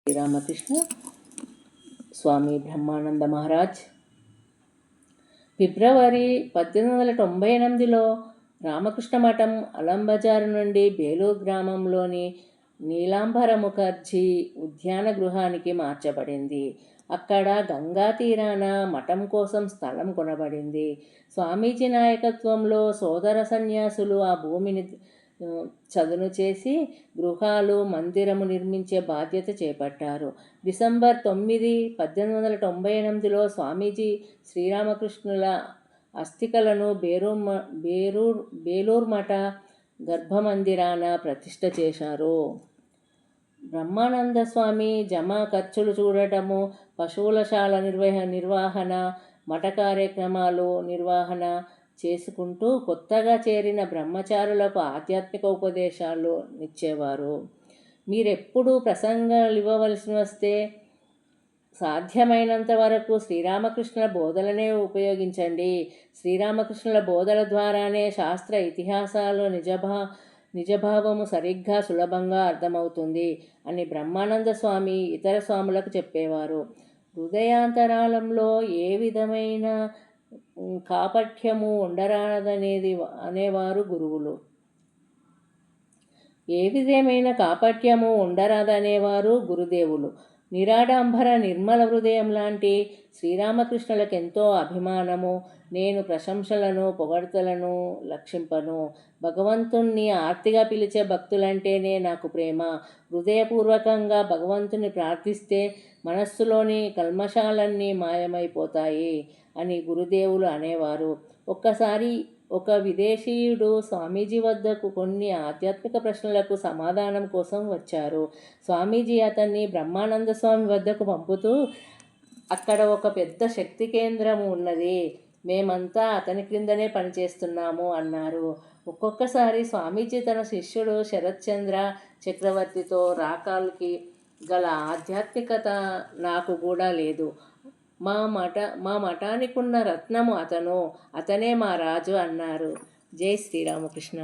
శ్రీరామకృష్ణ స్వామి బ్రహ్మానంద మహారాజ్. ఫిబ్రవరి 1898లో రామకృష్ణ మఠం అలంబజారు నుండి బేలూరు గ్రామంలోని నీలాంబర ముఖర్జీ ఉద్యాన గృహానికి మార్చబడింది. అక్కడ గంగా తీరాన మఠం కోసం స్థలం కొనబడింది. స్వామీజీ నాయకత్వంలో సోదర సన్యాసులు ఆ భూమిని చదును చేసి గృహాలు, మందిరము నిర్మించే బాధ్యత చేపట్టారు. డిసెంబర్ 9, 1898లో స్వామీజీ శ్రీరామకృష్ణుల అస్థికలను బేలూరు మఠ గర్భమందిరాన ప్రతిష్ఠ చేశారు. బ్రహ్మానంద స్వామి జమా ఖర్చులు చూడటము, పశువులశాల నిర్వహణ, మఠ కార్యక్రమాలు నిర్వహణ చేసుకుంటూ కొత్తగా చేరిన బ్రహ్మచారులకు ఆధ్యాత్మిక ఉపదేశాలు ఇచ్చేవారు. మీరెప్పుడు ప్రసంగాలు ఇవ్వవలసి వస్తే సాధ్యమైనంత వరకు శ్రీరామకృష్ణుల బోధలనే ఉపయోగించండి. శ్రీరామకృష్ణుల బోధల ద్వారానే శాస్త్ర ఇతిహాసాలు నిజభావము సరిగ్గా సులభంగా అర్థమవుతుంది అని బ్రహ్మానంద స్వామి ఇతర స్వాములకు చెప్పేవారు. హృదయాంతరాళంలో ఏ విధమైన కాపట్యము ఉండరాదనేది అనేవారు గురువులు. ఏ విధమైన కాపట్యము ఉండరాదనేవారు గురుదేవులు. నిరాడంబర నిర్మల హృదయం లాంటి శ్రీరామకృష్ణులకు ఎంతో అభిమానము. నేను ప్రశంసలను, పొగడ్తలను లక్షింపను. భగవంతుణ్ణి ఆర్తిగా పిలిచే భక్తులంటేనే నాకు ప్రేమ. హృదయపూర్వకంగా భగవంతుని ప్రార్థిస్తే మనస్సులోని కల్మషాలన్నీ మాయమైపోతాయి అని గురుదేవులు అనేవారు. ఒక్కసారి ఒక విదేశీయుడు స్వామీజీ వద్దకు కొన్ని ఆధ్యాత్మిక ప్రశ్నలకు సమాధానం కోసం వచ్చారు. స్వామీజీ అతన్ని బ్రహ్మానంద స్వామి వద్దకు పంపుతూ, అక్కడ ఒక పెద్ద శక్తి కేంద్రం ఉన్నది, మేమంతా అతని క్రిందనే పనిచేస్తున్నాము అన్నారు. ఒక్కొక్కసారి స్వామీజీ తన శిష్యుడు శరత్చంద్ర చక్రవర్తితో రాకాల్కి గల ఆధ్యాత్మికత నాకు కూడా లేదు. మా మఠానికున్న రత్నము అతనే మా రాజు అన్నారు. జై శ్రీరామకృష్ణ.